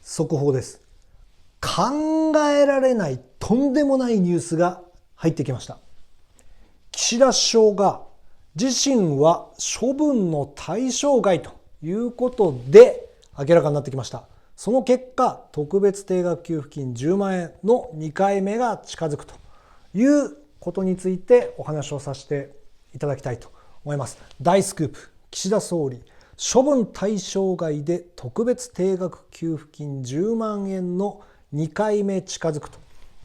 速報です。考えられないとんでもないニュースが入ってきました。岸田首相が自身は処分の対象外ということで明らかになってきました。その結果、特別定額給付金10万円の2回目が近づくということについてお話をさせていただきたいと思います。大スクープ、岸田総理、処分対象外で特別定額給付金10万円の2回目近づくと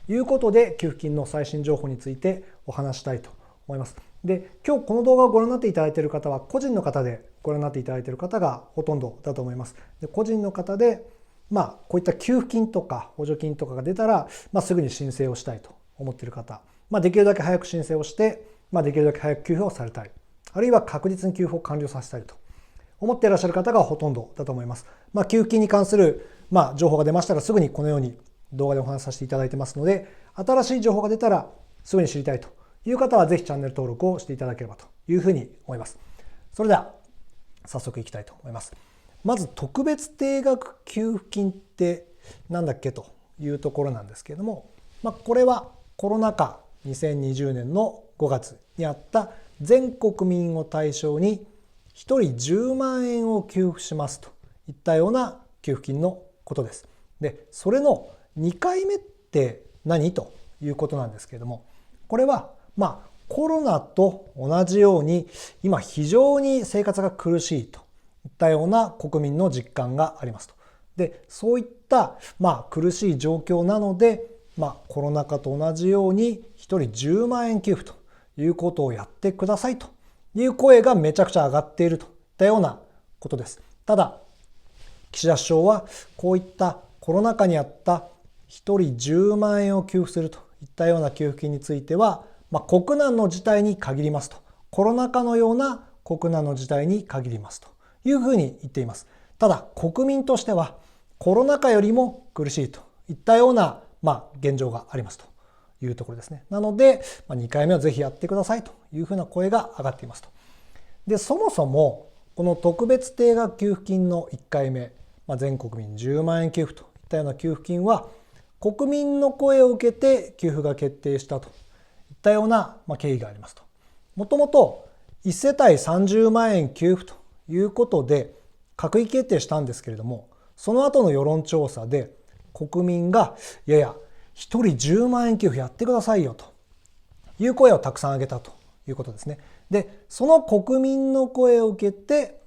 いうことで、給付金の最新情報についてお話したいと思います。で、今日この動画をご覧になっていただいている方は、個人の方でご覧になっていただいている方がほとんどだと思います。で、個人の方で、こういった給付金とか補助金とかが出たら、すぐに申請をしたいと思っている方、できるだけ早く申請をして、できるだけ早く給付をされたい、あるいは確実に給付を完了させたいと思っていらっしゃる方がほとんどだと思います。給付金に関する情報が出ましたら、すぐにこのように動画でお話しさせていただいてますので、新しい情報が出たらすぐに知りたいという方は、ぜひチャンネル登録をしていただければというふうに思います。それでは早速いきたいと思います。まず特別定額給付金ってなんだっけというところなんですけれども、これはコロナ禍2020年の5月にあった全国民を対象に1人10万円を給付しますといったような給付金のことです。で、それの2回目って何ということなんですけれども、これはコロナと同じように今非常に生活が苦しいといったような国民の実感がありますと。で、そういった苦しい状況なので、コロナ禍と同じように1人10万円給付ということをやってくださいという声がめちゃくちゃ上がっているといったようなことです。ただ、岸田首相はこういったコロナ禍にあった1人10万円を給付するといったような給付金については、国難の事態に限りますと、コロナ禍のような国難の事態に限りますというふうに言っています。ただ、国民としてはコロナ禍よりも苦しいといったような現状がありますというところですね。なので、2回目はぜひやってくださいというふうな声が上がっていますと。で、そもそもこの特別定額給付金の1回目、全国民10万円給付といったような給付金は、国民の声を受けて給付が決定したといったような経緯がありますと。もともと1世帯30万円給付ということで閣議決定したんですけれども、その後の世論調査で国民がいやいや1人10万円給付やってくださいよという声をたくさん挙げたということですね。で、その国民の声を受けて、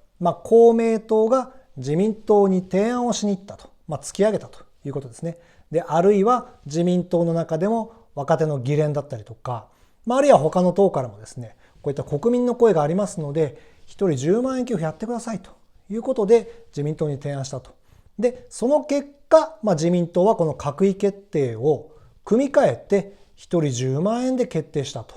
公明党が自民党に提案をしに行ったと、突き上げたということですね。で、あるいは自民党の中でも若手の議連だったりとか、あるいは他の党からもですね、こういった国民の声がありますので、1人10万円給付やってくださいということで自民党に提案したと。で、その結果、自民党はこの閣議決定を組み替えて1人10万円で決定したと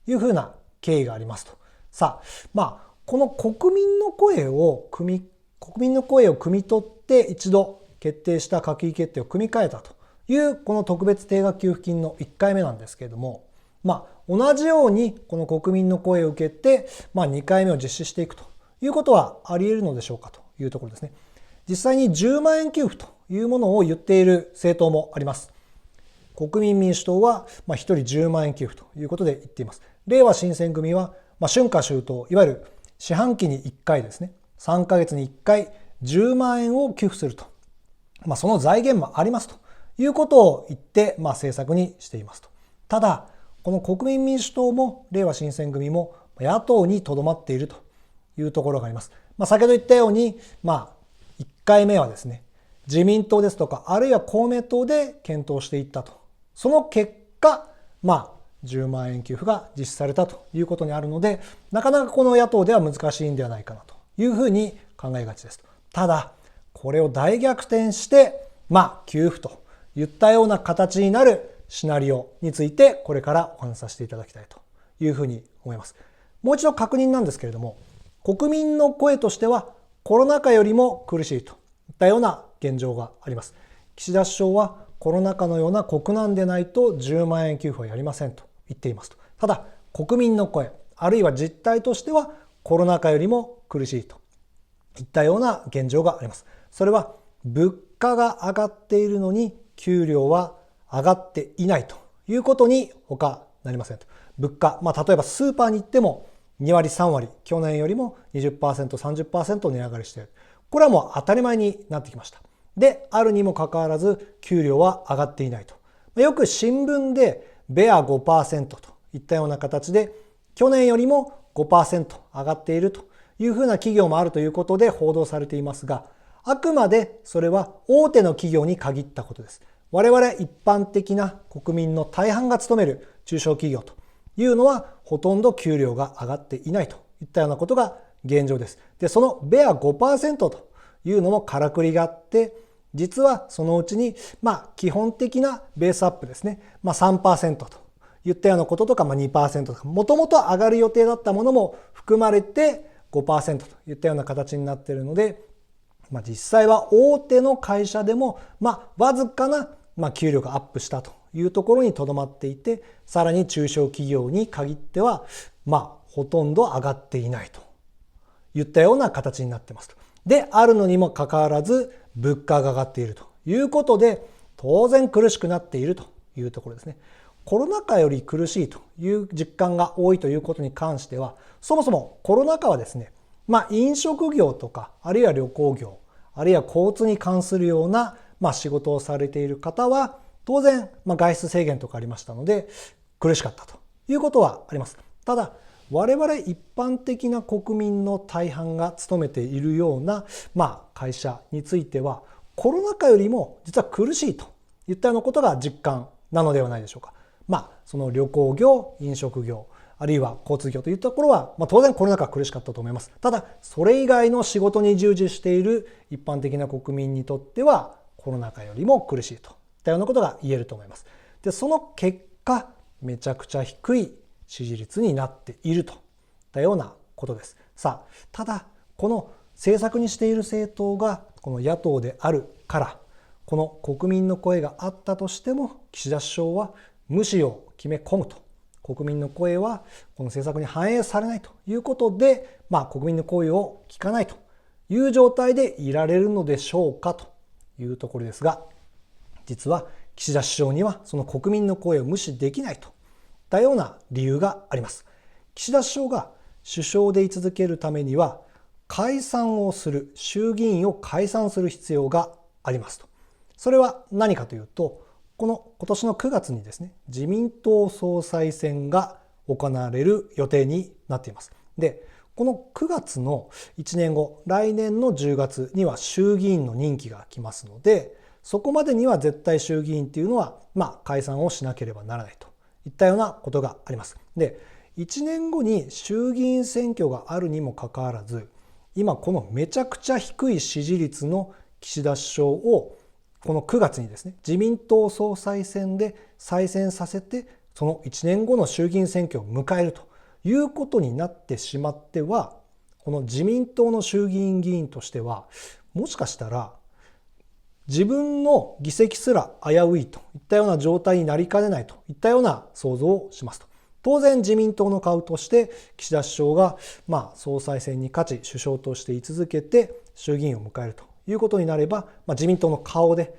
いうふうな経緯がありますと。さあ、この国民の声を汲み取って一度決定した閣議決定を組み替えたというこの特別定額給付金の1回目なんですけれども、同じようにこの国民の声を受けて、2回目を実施していくということはあり得るのでしょうかというところですね。実際に10万円給付というものを言っている政党もあります。国民民主党は1人10万円給付ということで言っています。れいわ新選組は春夏秋冬、いわゆる四半期に1回ですね、3ヶ月に1回10万円を給付すると、その財源もありますということを言って政策にしていますと。ただ、この国民民主党もれいわ新選組も野党にとどまっているというところがあります。先ほど言ったように、1回目はですね、自民党ですとか、あるいは公明党で検討していったと。その結果、10万円給付が実施されたということにあるので、なかなかこの野党では難しいんではないかなというふうに考えがちですと。ただ、これを大逆転して、給付といったような形になるシナリオについて、これからお話しさせていただきたいというふうに思います。もう一度確認なんですけれども、国民の声としてはコロナ禍よりも苦しいといったような現状があります。岸田首相はコロナ禍のような国難でないと10万円給付はやりませんと言っていますと。ただ、国民の声、あるいは実態としてはコロナ禍よりも苦しいといったような現状があります。それは物価が上がっているのに給料は上がっていないということに他なりませんと。物価、例えばスーパーに行っても2割3割去年よりも 20%、30% 値上がりしている。これはもう当たり前になってきました。であるにもかかわらず給料は上がっていないと。よく新聞でベア 5% といったような形で去年よりも 5% 上がっているというふうな企業もあるということで報道されていますが、あくまでそれは大手の企業に限ったことです。我々一般的な国民の大半が勤める中小企業というのはほとんど給料が上がっていないといったようなことが現状です。で、そのベア 5% というのもからくりがあって、実はそのうちに基本的なベースアップですね、3% といったようなこととか 2% とか、もともと上がる予定だったものも含まれて 5% といったような形になっているので、実際は大手の会社でもわずかな給料がアップしたというところにとどまっていて、さらに中小企業に限ってはほとんど上がっていないといったような形になっていますと。であるのにもかかわらず物価が上がっているということで、当然苦しくなっているというところですね。コロナ禍より苦しいという実感が多いということに関しては、そもそもコロナ禍はですね、飲食業とか、あるいは旅行業、あるいは交通に関するような仕事をされている方は当然外出制限とかありましたので苦しかったということはあります。ただ我々一般的な国民の大半が勤めているような会社についてはコロナ禍よりも実は苦しいといったようなことが実感なのではないでしょうか。その旅行業、飲食業、あるいは交通業といったところは、当然コロナ禍は苦しかったと思います。ただそれ以外の仕事に従事している一般的な国民にとってはコロナ禍よりも苦しいといったようなことが言えると思います。でその結果めちゃくちゃ低い支持率になっているといったようなことです。さあただこの政策にしている政党がこの野党であるから、この国民の声があったとしても岸田首相は無視を決め込むと、国民の声はこの政策に反映されないということで、国民の声を聞かないという状態でいられるのでしょうかというところですが、実は岸田首相にはその国民の声を無視できないといったような理由があります。岸田首相が首相で居続けるためには解散をする、衆議院を解散する必要がありますと。それは何かというと、今年の9月にですね、自民党総裁選が行われる予定になっています。で、この9月の1年後、来年の10月には衆議院の任期が来ますので、そこまでには絶対衆議院っていうのは解散をしなければならないといったようなことがあります。で、1年後に衆議院選挙があるにもかかわらず、今このめちゃくちゃ低い支持率の岸田首相をこの9月にですね、自民党総裁選で再選させて、その1年後の衆議院選挙を迎えるということになってしまっては、この自民党の衆議院議員としては、もしかしたら自分の議席すら危ういといったような状態になりかねないといったような想像をしますと。当然自民党の顔として岸田首相が総裁選に勝ち首相として居続けて衆議院を迎えるということになれば、自民党の顔で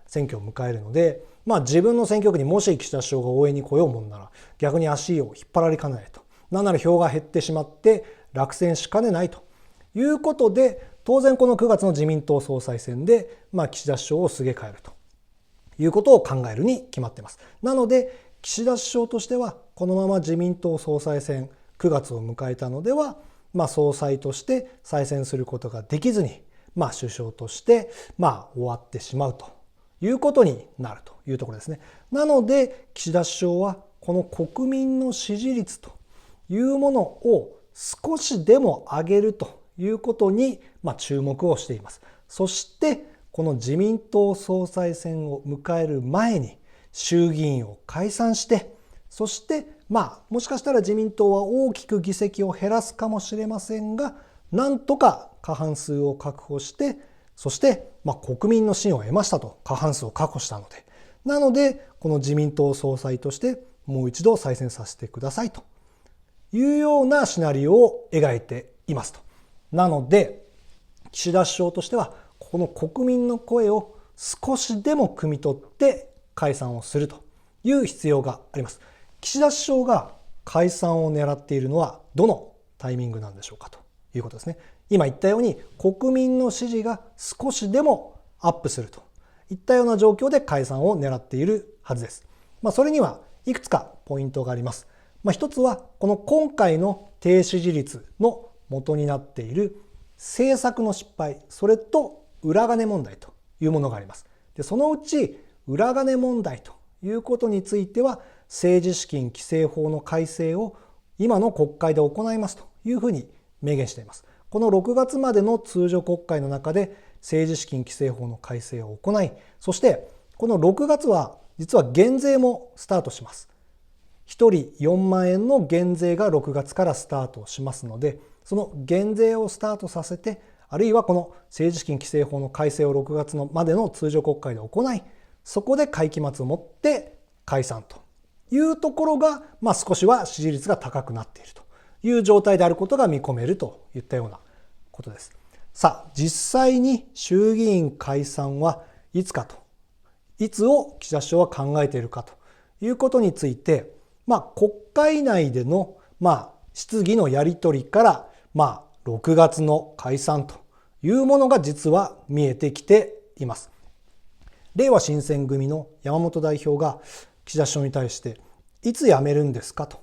選挙を迎えるので、自分の選挙区にもし岸田首相が応援に来ようもんなら逆に足を引っ張られかねないと、なんなら票が減ってしまって落選しかねないということで、当然この9月の自民党総裁選で岸田首相をすげ替えるということを考えるに決まっています。なので岸田首相としてはこのまま自民党総裁選9月を迎えたのでは、総裁として再選することができずに首相として終わってしまうということになるというところですね。なので岸田首相はこの国民の支持率というものを少しでも上げるということに注目をしています。そしてこの自民党総裁選を迎える前に衆議院を解散して、そしてもしかしたら自民党は大きく議席を減らすかもしれませんが、なんとか過半数を確保して、そして国民の信を得ましたと、過半数を確保したので、なのでこの自民党総裁としてもう一度再選させてくださいというようなシナリオを描いていますと。なので岸田首相としてはここの国民の声を少しでも汲み取って解散をするという必要があります。岸田首相が解散を狙っているのはどのタイミングなんでしょうかということですね。今言ったように国民の支持が少しでもアップするといったような状況で解散を狙っているはずです。それにはいくつかポイントがあります。一つはこの今回の低支持率の元になっている政策の失敗、それと裏金問題というものがあります。で、そのうち裏金問題ということについては政治資金規正法の改正を今の国会で行いますというふうに明言しています。この6月までの通常国会の中で政治資金規正法の改正を行い、そしてこの6月は実は減税もスタートします。1人4万円の減税が6月からスタートしますので、その減税をスタートさせて、あるいはこの政治資金規正法の改正を6月までの通常国会で行い、そこで会期末をもって解散というところが、少しは支持率が高くなっているという状態であることが見込めるといったようなことです。さあ、実際に衆議院解散はいつかと、いつを岸田首相は考えているかということについて、国会内での質疑のやり取りから6月の解散というものが実は見えてきています。れいわ新選組の山本代表が岸田首相に対していつ辞めるんですかと、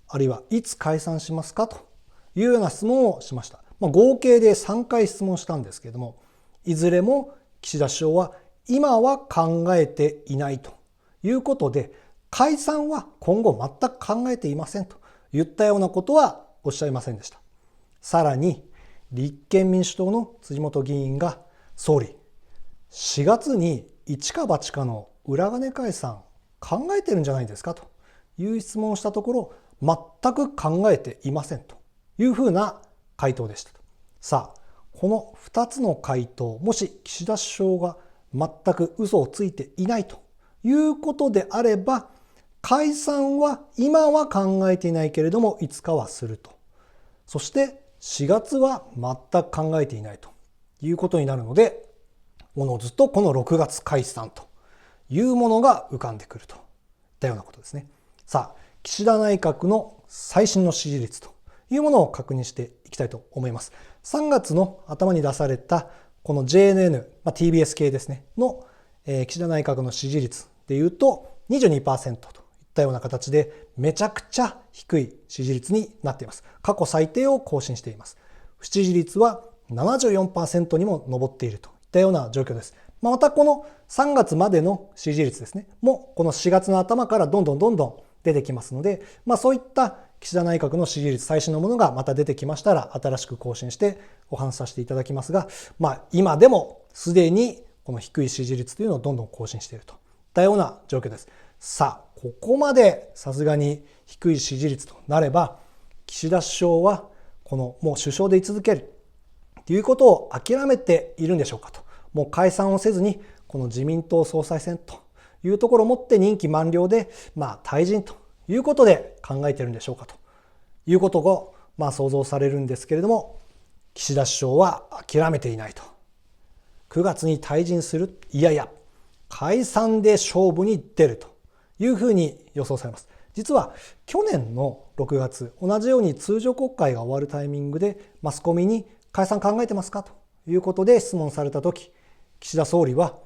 あるいはいつ解散しますかというような質問をしました。合計で3回質問したんですけれども、いずれも岸田首相は今は考えていないということで、解散は今後全く考えていませんといったようなことはおっしゃいませんでした。さらに立憲民主党の辻元議員が、総理、4月に一か八かの裏金解散考えてるんじゃないですかという質問をしたところ、全く考えていませんというふうな回答でした。さあ、この2つの回答、もし岸田首相が全く嘘をついていないということであれば、解散は今は考えていないけれどもいつかはすると、そして4月は全く考えていないということになるので、おのずとこの6月解散というものが浮かんでくるといったようなことですね。さあ、岸田内閣の最新の支持率というものを確認していきたいと思います。3月の頭に出されたこの JNN、TBS 系ですねの、岸田内閣の支持率でいうと 22% といったような形で、めちゃくちゃ低い支持率になっています。過去最低を更新しています。不支持率は 74% にも上っているといったような状況です。またこの3月までの支持率ですねも、この4月の頭からどんどん出てきますので、そういった岸田内閣の支持率最新のものがまた出てきましたら、新しく更新してお話しさせていただきますが、今でもすでにこの低い支持率というのをどんどん更新しているといったような状況です。さあ、ここまでさすがに低い支持率となれば、岸田首相はこのもう首相で居続けるということを諦めているんでしょうかと、もう解散をせずにこの自民党総裁選というところをもって任期満了で退陣ということで考えているんでしょうかということが想像されるんですけれども、岸田首相は諦めていないと。9月に退陣する、いやいや解散で勝負に出るというふうに予想されます。実は去年の6月、同じように通常国会が終わるタイミングでマスコミに解散考えてますかということで質問されたとき、岸田総理は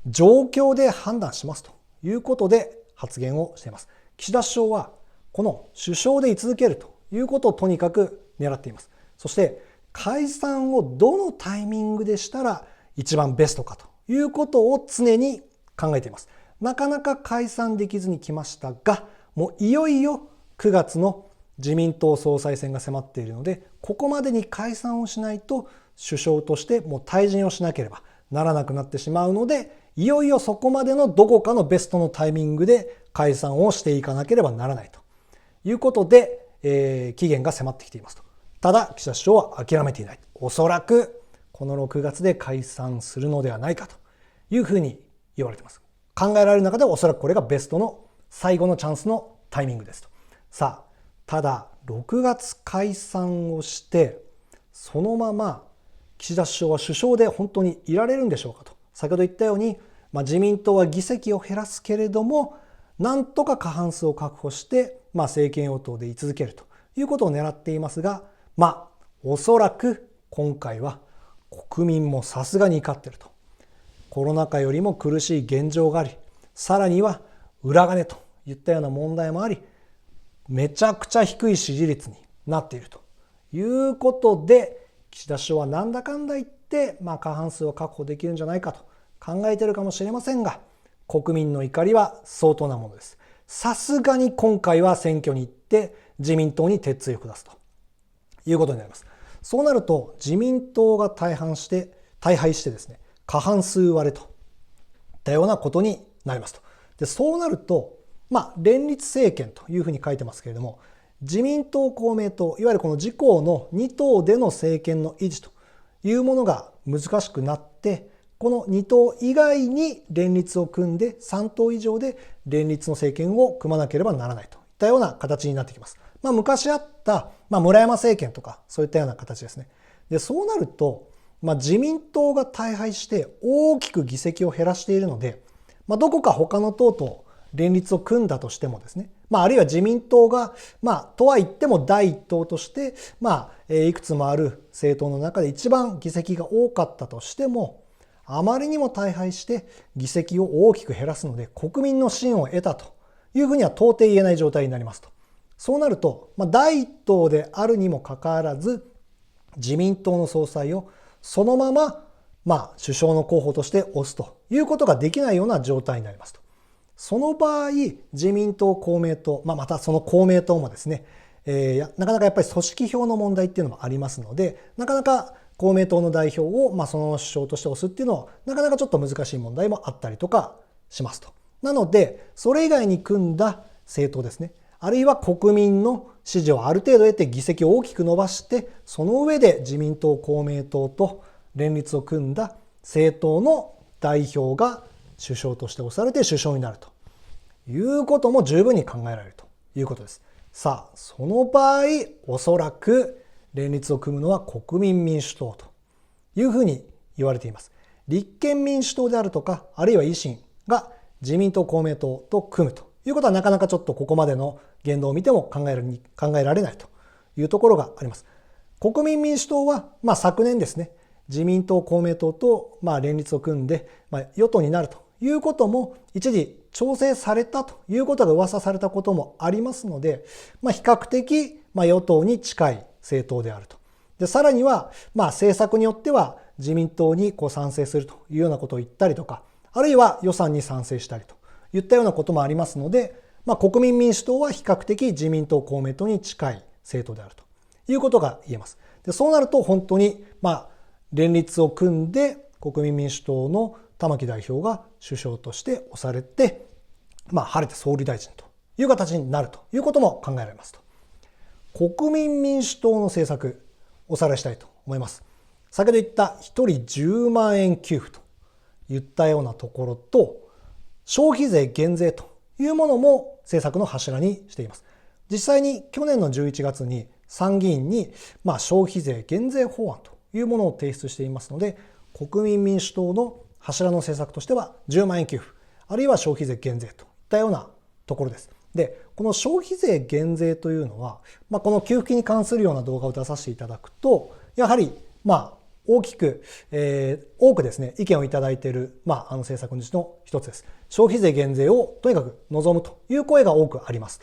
状況で判断しますということで発言をしています。岸田首相はこの首相で居続けるということをとにかく狙っています。そして解散をどのタイミングでしたら一番ベストかということを常に考えています。なかなか解散できずに来ましたが、もういよいよ9月の自民党総裁選が迫っているので、ここまでに解散をしないと首相としてもう退陣をしなければならなくなってしまうので、いよいよそこまでのどこかのベストのタイミングで解散をしていかなければならないということで、期限が迫ってきていますと。ただ岸田首相は諦めていない。おそらくこの6月で解散するのではないかというふうに言われています。考えられる中ではおそらくこれがベストの最後のチャンスのタイミングですと。さあ、ただ6月解散をしてそのまま岸田首相は首相で本当にいられるんでしょうかと。先ほど言ったように、自民党は議席を減らすけれども、なんとか過半数を確保して、政権与党で居続けるということを狙っていますが、おそらく今回は国民もさすがに怒ってると。コロナ禍よりも苦しい現状があり、さらには裏金といったような問題もあり、めちゃくちゃ低い支持率になっているということで、岸田首相はなんだかんだ言って、過半数を確保できるんじゃないかと考えているかもしれませんが、国民の怒りは相当なものです。さすがに今回は選挙に行って自民党に鉄槌を下すということになります。そうなると自民党が大敗してですね、過半数割れといったようなことになりますと。で、そうなると、連立政権というふうに書いてますけれども、自民党公明党、いわゆるこの自公の2党での政権の維持というものが難しくなって、この2党以外に連立を組んで3党以上で連立の政権を組まなければならないといったような形になってきます。昔あった、村山政権とかそういったような形ですね。で、そうなると、自民党が大敗して大きく議席を減らしているので、どこか他の党と連立を組んだとしてもですね、あるいは自民党が、とは言っても第一党として、いくつもある政党の中で一番議席が多かったとしても、あまりにも大敗して議席を大きく減らすので国民の信を得たというふうには到底言えない状態になりますと。そうなると、第一党であるにもかかわらず自民党の総裁をそのまま首相の候補として推すということができないような状態になりますと。その場合、自民党、公明党、またその公明党もですね、なかなかやっぱり組織票の問題っていうのもありますので、なかなか公明党の代表をその首相として推すっていうのはなかなかちょっと難しい問題もあったりとかしますと。なので、それ以外に組んだ政党ですね、あるいは国民の支持をある程度得て議席を大きく伸ばして、その上で自民党、公明党と連立を組んだ政党の代表が首相として推されて首相になるということも十分に考えられるということです。さあ、その場合、おそらく連立を組むのは国民民主党というふうに言われています。立憲民主党であるとか、あるいは維新が自民党、公明党と組むということはなかなかちょっとここまでの言動を見ても考えられないというところがあります。国民民主党は、昨年ですね、自民党、公明党と連立を組んで、与党になるということも一時調整されたということが噂されたこともありますので、比較的与党に近い政党であると。で、さらには政策によっては自民党に賛成するというようなことを言ったりとか、あるいは予算に賛成したりといったようなこともありますので、国民民主党は比較的自民党、公明党に近い政党であるということが言えます。で、そうなると本当に連立を組んで国民民主党の玉木代表が首相として推されて、晴れて総理大臣という形になるということも考えられますと。国民民主党の政策おさらいしたいと思います。先ほど言った1人10万円給付といったようなところと、消費税減税というものも政策の柱にしています。実際に去年の11月に参議院に消費税減税法案というものを提出していますので、国民民主党の柱の政策としては10万円給付、あるいは消費税減税といったようなところです。で、この消費税減税というのは、この給付金に関するような動画を出させていただくと、やはり大きく、多くですね、意見をいただいている、政策のうちの一つです。消費税減税をとにかく望むという声が多くあります。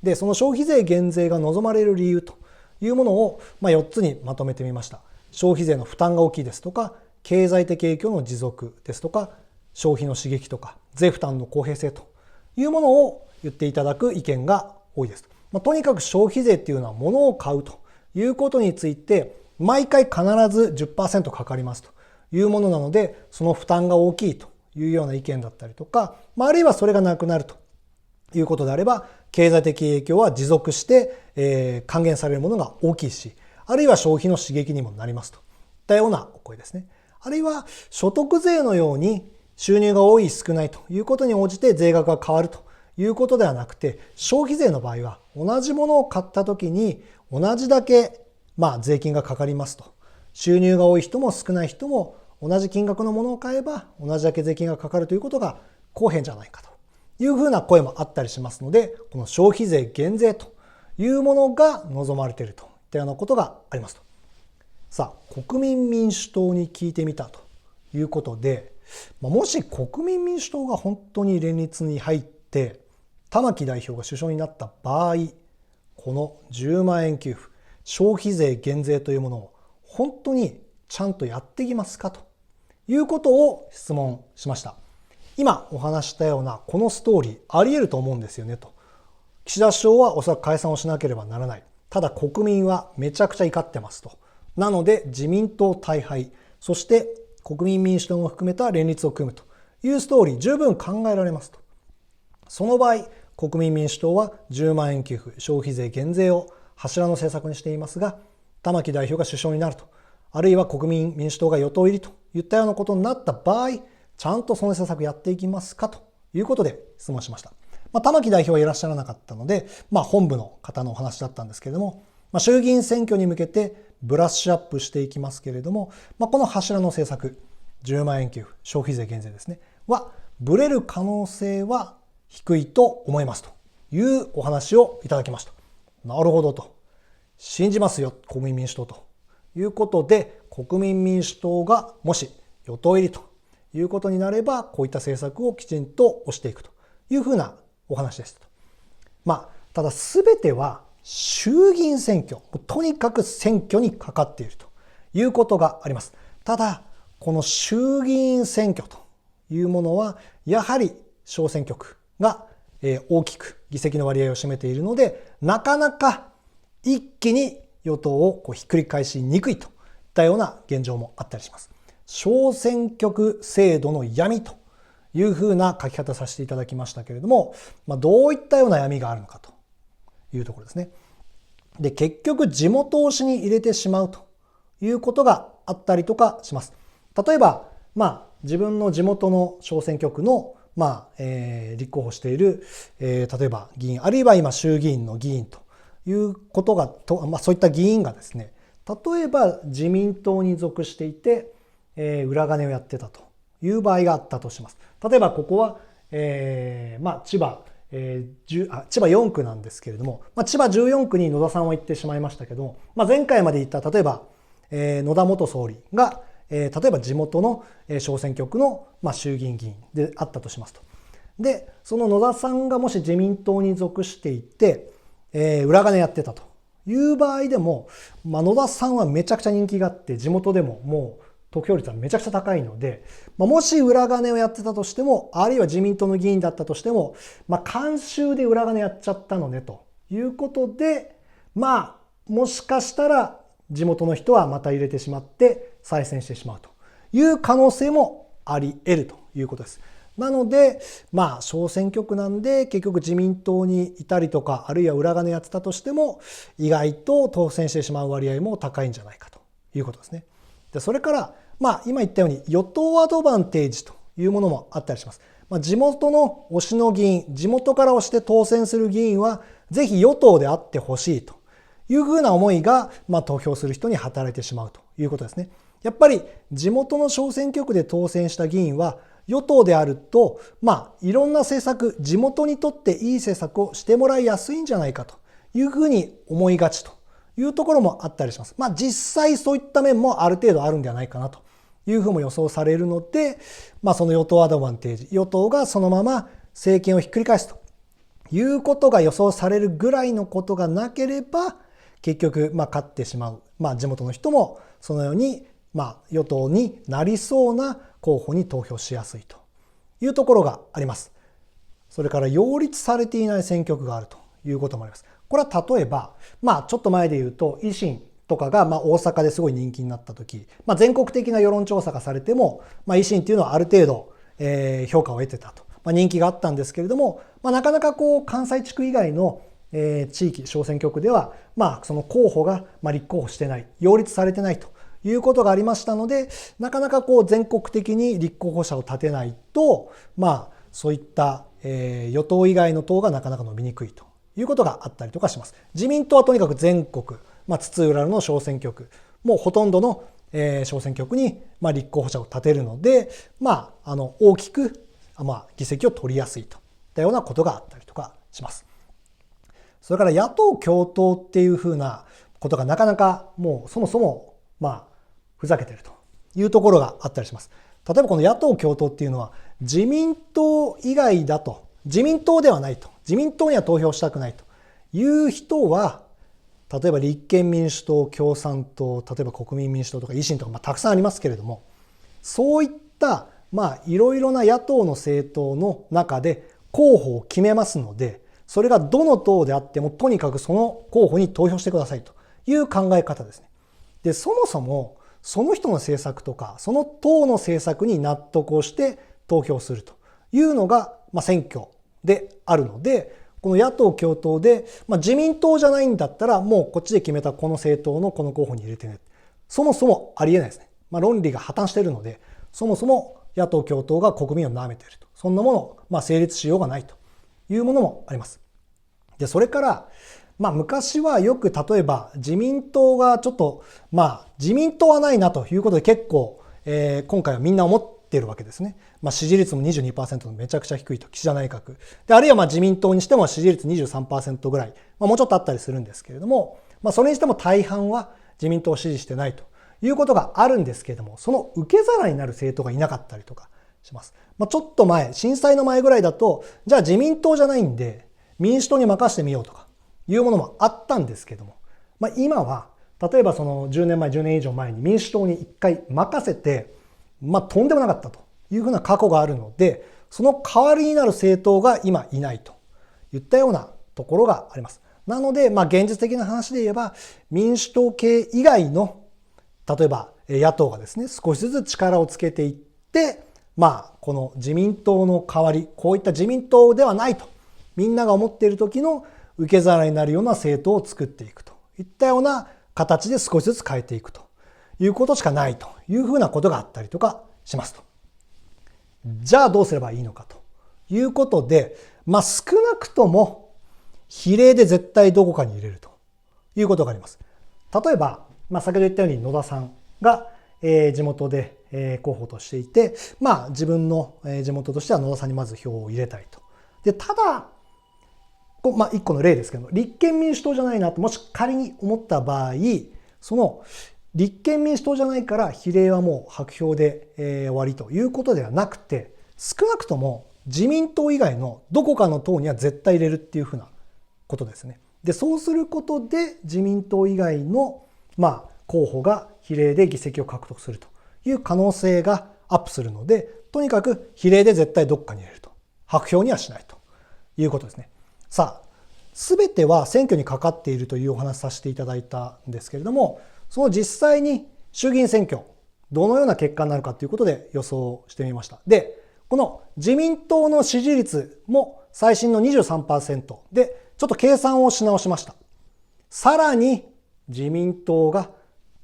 で、その消費税減税が望まれる理由というものを、4つにまとめてみました。消費税の負担が大きいですとか、経済的影響の持続ですとか、消費の刺激とか、税負担の公平性というものを言っていただく意見が多いです。とにかく消費税っていうのは物を買うということについて、毎回必ず 10% かかりますというものなので、その負担が大きいというような意見だったりとか、あるいはそれがなくなるということであれば、経済的影響は持続して、還元されるものが大きいし、あるいは消費の刺激にもなりますといったようなお声ですね。あるいは所得税のように収入が多い少ないということに応じて税額が変わるということではなくて、消費税の場合は同じものを買った時に同じだけ税金がかかりますと。収入が多い人も少ない人も同じ金額のものを買えば同じだけ税金がかかるということが公平じゃないかというふうな声もあったりしますので、この消費税減税というものが望まれているといったようなことがありますと。さあ、国民民主党に聞いてみたということで、もし国民民主党が本当に連立に入って玉木代表が首相になった場合、この10万円給付、消費税減税というものを本当にちゃんとやっていきますかということを質問しました。今お話したようなこのストーリーあり得ると思うんですよねと。岸田首相はおそらく解散をしなければならない。ただ国民はめちゃくちゃ怒ってますと。なので自民党大敗、そして国民民主党も含めた連立を組むというストーリー十分考えられますと。その場合、国民民主党は10万円給付、消費税減税を柱の政策にしていますが、玉木代表が首相になると、あるいは国民民主党が与党入りといったようなことになった場合、ちゃんとその政策やっていきますかということで質問しました。玉木代表はいらっしゃらなかったので、本部の方のお話だったんですけれども、衆議院選挙に向けてブラッシュアップしていきますけれども、この柱の政策、10万円給付、消費税減税ですね、はブレる可能性は低いと思いますというお話をいただきました。なるほどと。信じますよ、国民民主党ということで、国民民主党がもし与党入りということになれば、こういった政策をきちんと推していくというふうなお話ですと。ただ全ては衆議院選挙、とにかく選挙にかかっているということがあります。ただ、この衆議院選挙というものは、やはり小選挙区が大きく議席の割合を占めているので、なかなか一気に与党をひっくり返しにくいといったような現状もあったりします。小選挙区制度の闇というふうな書き方させていただきましたけれども、どういったような闇があるのかというところですね。で、結局地元推しに入れてしまうということがあったりとかします。例えば、自分の地元の小選挙区の立候補している、例えば議員、あるいは今衆議院の議員ということがそういった議員がですね、例えば自民党に属していて、裏金をやってたという場合があったとします。例えばここは、千葉4区なんですけれども、千葉14区に野田さんは行ってしまいましたけど、前回まで言った例えば、野田元総理が、例えば地元の小選挙区の衆議院議員であったとしますと。で、その野田さんがもし自民党に属していて、裏金やってたという場合でも、野田さんはめちゃくちゃ人気があって、地元でももう得票率はめちゃくちゃ高いので、もし裏金をやってたとしても、あるいは自民党の議員だったとしても、慣習で裏金やっちゃったのねということで、もしかしたら地元の人はまた入れてしまって再選してしまうという可能性もあり得るということです。なので、小選挙区なんで結局自民党にいたりとか、あるいは裏金やってたとしても、意外と当選してしまう割合も高いんじゃないかということですね。で、それから、今言ったように与党アドバンテージというものもあったりします。地元の推しの議員、地元から推して当選する議員は、ぜひ与党であってほしいというふうな思いが、投票する人に働いてしまうということですね。やっぱり地元の小選挙区で当選した議員は、与党であると、いろんな政策、地元にとっていい政策をしてもらいやすいんじゃないかというふうに思いがちというところもあったりします。実際そういった面もある程度あるんではないかなというふうも予想されるので、その与党アドバンテージ、与党がそのまま政権をひっくり返すということが予想されるぐらいのことがなければ、結局勝ってしまう、地元の人もそのように与党になりそうな候補に投票しやすいというところがあります。それから擁立されていない選挙区があるということもあります。これは例えば、ちょっと前で言うと維新とかが大阪ですごい人気になった時、全国的な世論調査がされても、維新っていうのはある程度、評価を得てたと、人気があったんですけれども、なかなか関西地区以外の地域小選挙区では、その候補が立候補してない、擁立されてないということがありましたので、なかなか全国的に立候補者を立てないと、そういった与党以外の党がなかなか伸びにくいということがあったりとかします。自民党はとにかく全国、津々浦々の小選挙区、もうほとんどの小選挙区に立候補者を立てるので、大きく議席を取りやすいといったようなことがあったりとかします。それから野党共闘っていうふうなことがなかなかもうそもそもふざけてるというところがあったりします。例えばこの野党共闘っていうのは自民党以外だと、自民党ではないと、自民党には投票したくないという人は、例えば立憲民主党、共産党、例えば国民民主党とか維新とかたくさんありますけれども、そういったいろいろな野党の政党の中で候補を決めますので、それがどの党であってもとにかくその候補に投票してくださいという考え方ですね。で、そもそもその人の政策とかその党の政策に納得をして投票するというのが選挙であるので、この野党共闘で自民党じゃないんだったらもうこっちで決めたこの政党のこの候補に入れてね、そもそもありえないですね。論理が破綻しているので、そもそも野党共闘が国民を舐めていると、そんなもの成立しようがないというものもあります。で、それから昔はよく例えば自民党がちょっと自民党はないなということで結構、今回はみんな思っているわけですね。支持率も 22% のめちゃくちゃ低いと、岸田内閣で、あるいは自民党にしても支持率 23% ぐらい、もうちょっとあったりするんですけれども、それにしても大半は自民党を支持してないということがあるんですけれども、その受け皿になる政党がいなかったりとかします。ちょっと前、震災の前ぐらいだと、じゃあ自民党じゃないんで民主党に任せてみようとかいうものもあったんですけども、今は例えばその10年前、10年以上前に民主党に一回任せて、とんでもなかったというふうな過去があるので、その代わりになる政党が今いないといったようなところがあります。なので、現実的な話で言えば、民主党系以外の、例えば野党がですね、少しずつ力をつけていって、この自民党の代わり、こういった自民党ではないと、みんなが思っている時の受け皿になるような政党を作っていくといったような形で少しずつ変えていくということしかないというふうなことがあったりとかしますと。じゃあどうすればいいのかということで、少なくとも比例で絶対どこかに入れるということがあります。例えば、先ほど言ったように野田さんが地元で候補としていて、自分の地元としては野田さんにまず票を入れたいと。で、ただ一個の例ですけど、立憲民主党じゃないなともし仮に思った場合、その立憲民主党じゃないから比例はもう白票で終わりということではなくて、少なくとも自民党以外のどこかの党には絶対入れるっていうふうなことですね。で、そうすることで自民党以外の候補が比例で議席を獲得するという可能性がアップするので、とにかく比例で絶対どこかに入れると、白票にはしないということですね。さあ、すべては選挙にかかっているというお話させていただいたんですけれども、その実際に衆議院選挙、どのような結果になるかということで予想してみました。で、この自民党の支持率も最新の 23% で、ちょっと計算をし直しました。さらに自民党が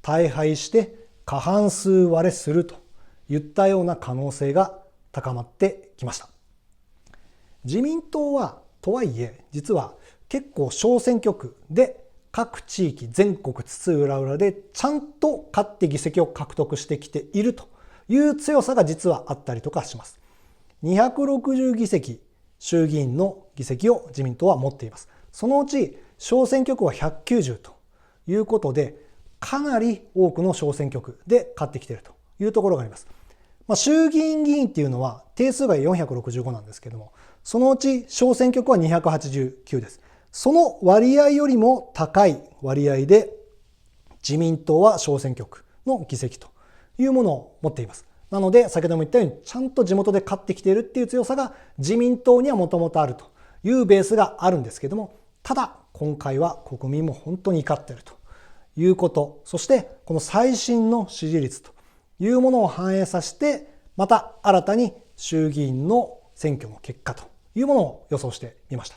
大敗して過半数割れするといったような可能性が高まってきました。自民党はとはいえ実は結構小選挙区で各地域全国津々浦々でちゃんと勝って議席を獲得してきているという強さが実はあったりとかします。260議席衆議院の議席を自民党は持っています。そのうち小選挙区は190ということで、かなり多くの小選挙区で勝ってきているというところがあります。衆議院議員っていうのは定数が465なんですけども、そのうち小選挙区は289です。その割合よりも高い割合で自民党は小選挙区の議席というものを持っています。なので先ほども言ったようにちゃんと地元で勝ってきているっていう強さが自民党にはもともとあるというベースがあるんですけども、ただ今回は国民も本当に怒っているということ、そしてこの最新の支持率というものを反映させて、また新たに衆議院の選挙の結果というものを予想してみました。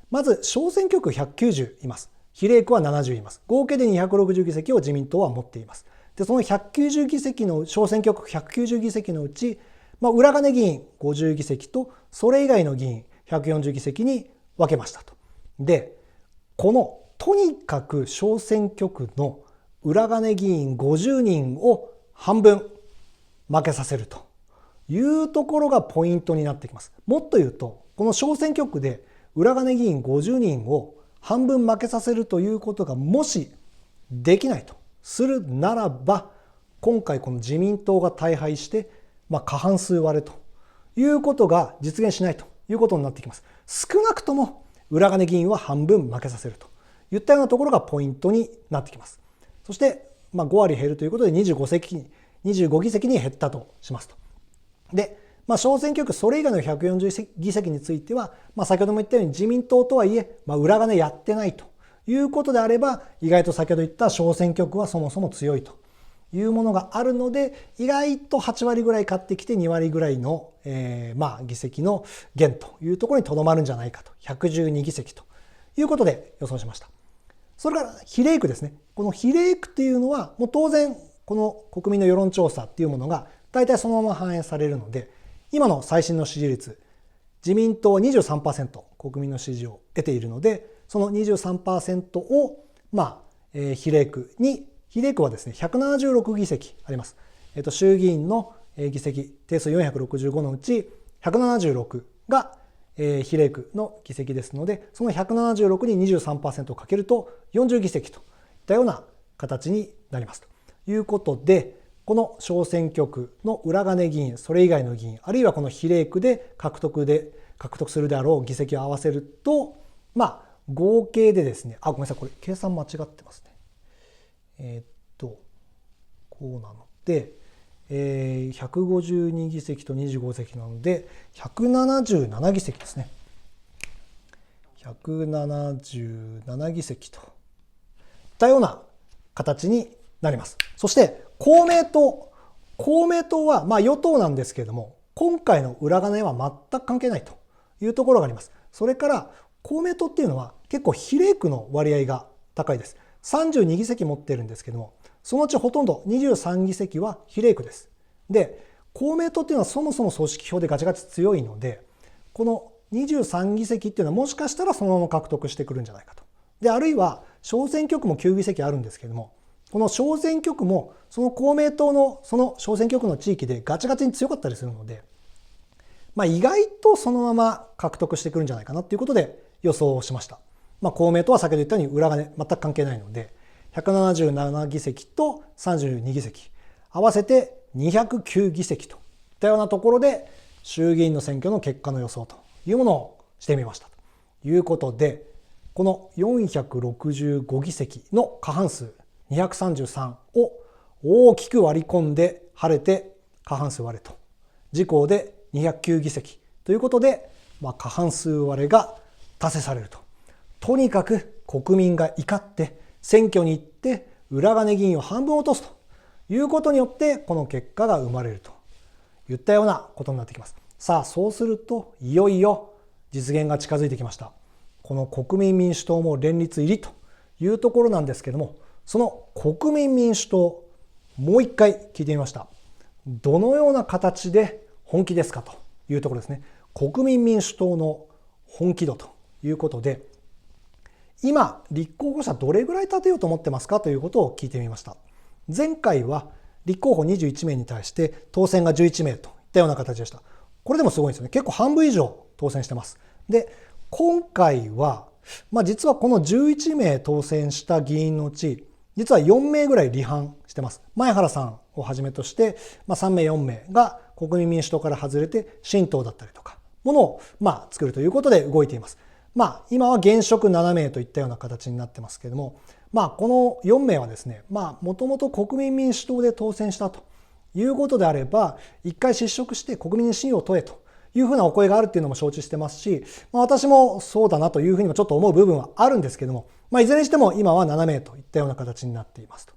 まず小選挙区190います。比例区は70います。合計で260議席を自民党は持っています。で、その190議席の小選挙区190議席のうち、裏金議員50議席とそれ以外の議員140議席に分けましたと。で、このとにかく小選挙区の裏金議員50人を半分負けさせるというところがポイントになってきます。もっと言うと、この小選挙区で裏金議員50人を半分負けさせるということがもしできないとするならば、今回この自民党が大敗して、過半数割れということが実現しないということになってきます。少なくとも裏金議員は半分負けさせるといったようなところがポイントになってきます。そして、5割減るということで25議席に減ったとしますと。で、小選挙区それ以外の140議席については、先ほども言ったように自民党とはいえ、裏金やってないということであれば、意外と先ほど言った小選挙区はそもそも強いというものがあるので、意外と8割ぐらい勝ってきて2割ぐらいの、議席の減というところにとどまるんじゃないかと、112議席ということで予想しました。それから比例区ですね。この比例区っていうのはもう当然この国民の世論調査っていうものが大体そのまま反映されるので、今の最新の支持率、自民党は 23% 国民の支持を得ているので、その 23% を比例区はですね176議席あります。衆議院の議席定数465のうち176が比例区の議席ですので、その176に 23% をかけると40議席といったような形になりますということで、この小選挙区の裏金議員、それ以外の議員、あるいはこの比例区で獲得するであろう議席を合わせると、合計でですね、ごめんなさい、これ計算間違ってますね。こうなので、152議席と25議席なので177議席ですね。177議席といったような形になります。そして公明党は与党なんですけれども、今回の裏金は全く関係ないというところがあります。それから公明党っていうのは結構比例区の割合が高いです。32議席持ってるんですけども、そのうちほとんど23議席は比例区です。で、公明党っていうのはそもそも組織票でガチガチ強いので、この23議席っていうのはもしかしたらそのまま獲得してくるんじゃないかと。で、あるいは小選挙区も9議席あるんですけども、この小選挙区もその公明党のその小選挙区の地域でガチガチに強かったりするので、意外とそのまま獲得してくるんじゃないかなということで予想をしました。公明党は先ほど言ったように裏金全く関係ないので、177議席と32議席合わせて209議席といったようなところで衆議院の選挙の結果の予想というものをしてみましたということで、この465議席の過半数233を大きく割り込んで晴れて過半数割れと、自公で209議席ということで、過半数割れが達成されると。とにかく国民が怒って選挙に行って裏金議員を半分落とすということによってこの結果が生まれるといったようなことになってきます。さあ、そうするといよいよ実現が近づいてきました。この国民民主党も連立入りというところなんですけども、その国民民主党、もう一回聞いてみました。どのような形で本気ですかというところですね。国民民主党の本気度ということで、今立候補者どれぐらい立てようと思ってますかということを聞いてみました。前回は立候補21名に対して当選が11名といったような形でした。これでもすごいんですよね。結構半分以上当選してます。で、今回は、実はこの11名当選した議員のうち、実は4名ぐらい離反してます。前原さんをはじめとして、3名4名が国民民主党から外れて新党だったりとかものを作るということで動いています。今は現職7名といったような形になってますけれども、この4名はですね、もともと国民民主党で当選したということであれば、一回失職して国民に信を問えというふうなお声があるっていうのも承知してますし、私もそうだなというふうにもちょっと思う部分はあるんですけども、いずれにしても今は7名といったような形になっていますと。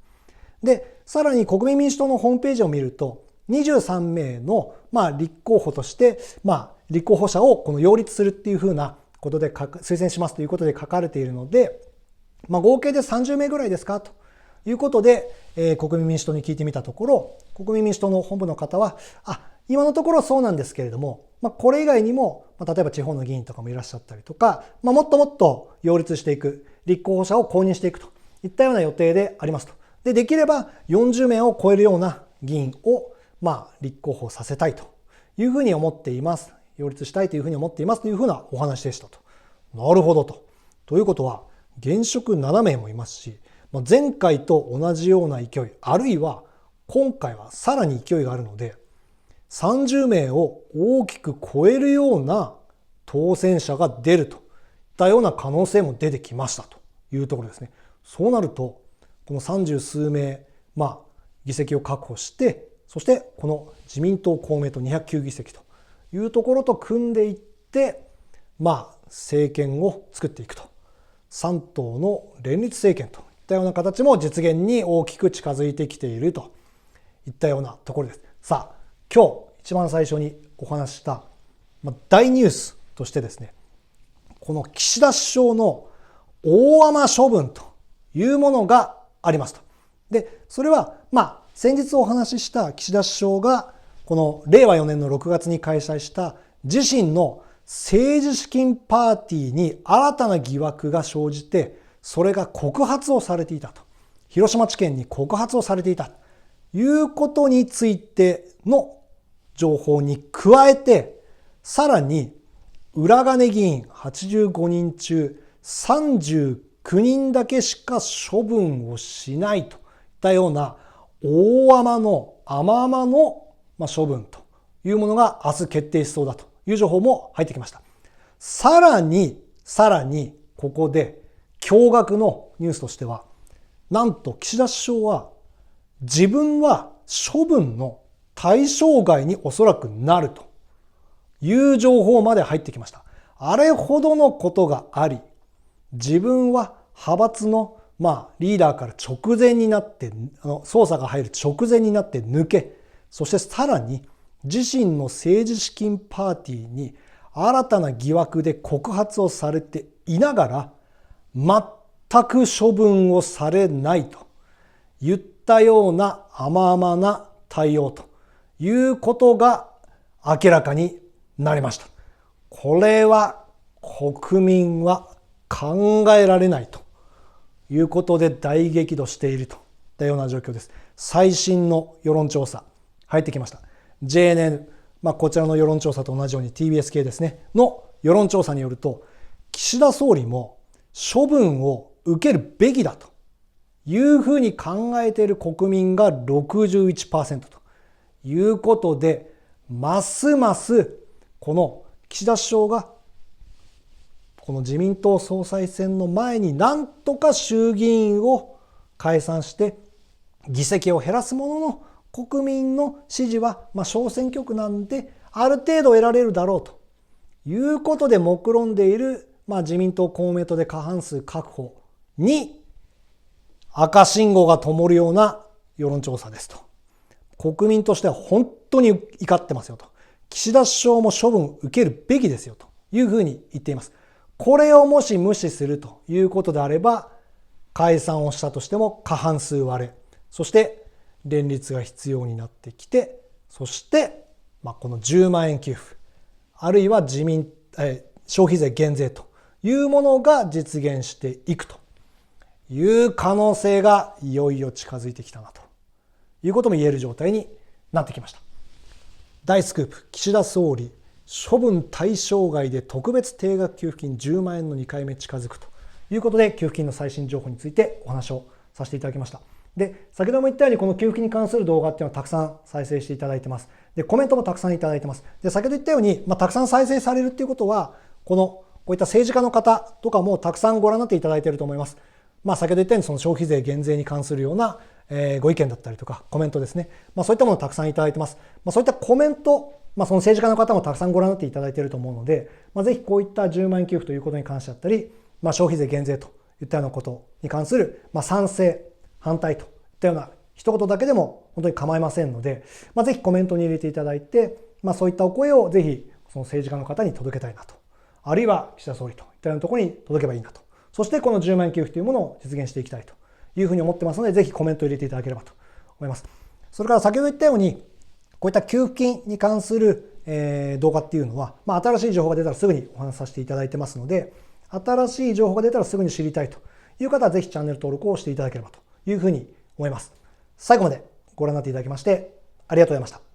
で、さらに国民民主党のホームページを見ると、23名の立候補として、立候補者をこの擁立するっていうふうなことで推薦しますということで書かれているので、合計で30名ぐらいですかということで、国民民主党に聞いてみたところ、国民民主党の本部の方は、今のところそうなんですけれども、これ以外にも、例えば地方の議員とかもいらっしゃったりとか、もっともっと擁立していく、立候補者を公認していくといったような予定でありますと。で、できれば40名を超えるような議員を、立候補させたいというふうに思っています。擁立したいというふうに思っていますというふうなお話でしたと。なるほどと。ということは、現職7名もいますし、前回と同じような勢い、あるいは今回はさらに勢いがあるので、30名を大きく超えるような当選者が出るといったような可能性も出てきましたというところですね。そうなると、この30数名、議席を確保して、そしてこの自民党公明党209議席というところと組んでいって、政権を作っていくと。3党の連立政権といったような形も実現に大きく近づいてきているといったようなところです。さあ、今日一番最初にお話しした大ニュースとしてですね、この岸田首相の大雨処分というものがありますと。で、それは先日お話しした岸田首相がこの令和4年の6月に開催した自身の政治資金パーティーに新たな疑惑が生じて、それが告発をされていたと。広島地検に告発をされていたということについての情報に加えて、さらに裏金議員85人中39人だけしか処分をしないといったような大雨の処分というものが明日決定しそうだという情報も入ってきました。さらにここで驚愕のニュースとしては、なんと岸田首相は自分は処分の対象外におそらくなるという情報まで入ってきました。あれほどのことがあり、自分は派閥のリーダーから直前になって、捜査が入る直前になって抜け、そしてさらに自身の政治資金パーティーに新たな疑惑で告発をされていながら、全く処分をされないといったような甘々な対応ということが明らかになりました。これは国民は考えられないということで大激怒しているといったような状況です。最新の世論調査入ってきました。JNN、こちらの世論調査と同じように TBS 系ですねの世論調査によると、岸田総理も処分を受けるべきだというふうに考えている国民が 61% ということで、ますますこの岸田首相がこの自民党総裁選の前になんとか衆議院を解散して議席を減らすものの、国民の支持は小選挙区なんである程度得られるだろうということで目論んでいる自民党公明党で過半数確保に赤信号が灯るような世論調査ですと。国民としては本当に怒ってますよと。岸田首相も処分を受けるべきですよというふうに言っています。これをもし無視するということであれば、解散をしたとしても過半数割れ、そして連立が必要になってきて、そしてこの10万円給付、あるいは消費税減税というものが実現していくという可能性がいよいよ近づいてきたなということも言える状態になってきました。大スクープ、岸田総理処分対象外で特別定額給付金10万円の2回目近づくということで、給付金の最新情報についてお話をさせていただきました。で、先ほども言ったようにこの給付金に関する動画っていうのはたくさん再生していただいてます。で、コメントもたくさんいただいてます。で、先ほど言ったように、たくさん再生されるっていうことは、こういった政治家の方とかもたくさんご覧になっていただいていると思います。先ほど言ったようにその消費税減税に関するようなご意見だったりとかコメントですね。そういったものをたくさんいただいてます。そういったコメント、その政治家の方もたくさんご覧になっていただいていると思うので、ぜひこういった10万円給付ということに関してだったり、消費税減税といったようなことに関する賛成、反対といったような一言だけでも本当に構いませんので、ぜひコメントに入れていただいて、そういったお声をぜひその政治家の方に届けたいなと。あるいは岸田総理といったようなところに届けばいいなと。そしてこの10万円給付というものを実現していきたいというふうに思ってますので、ぜひコメントを入れていただければと思います。それから先ほど言ったように、こういった給付金に関する動画っていうのは、新しい情報が出たらすぐにお話しさせていただいてますので、新しい情報が出たらすぐに知りたいという方はぜひチャンネル登録をしていただければというふうに思います。最後までご覧になっていただきましてありがとうございました。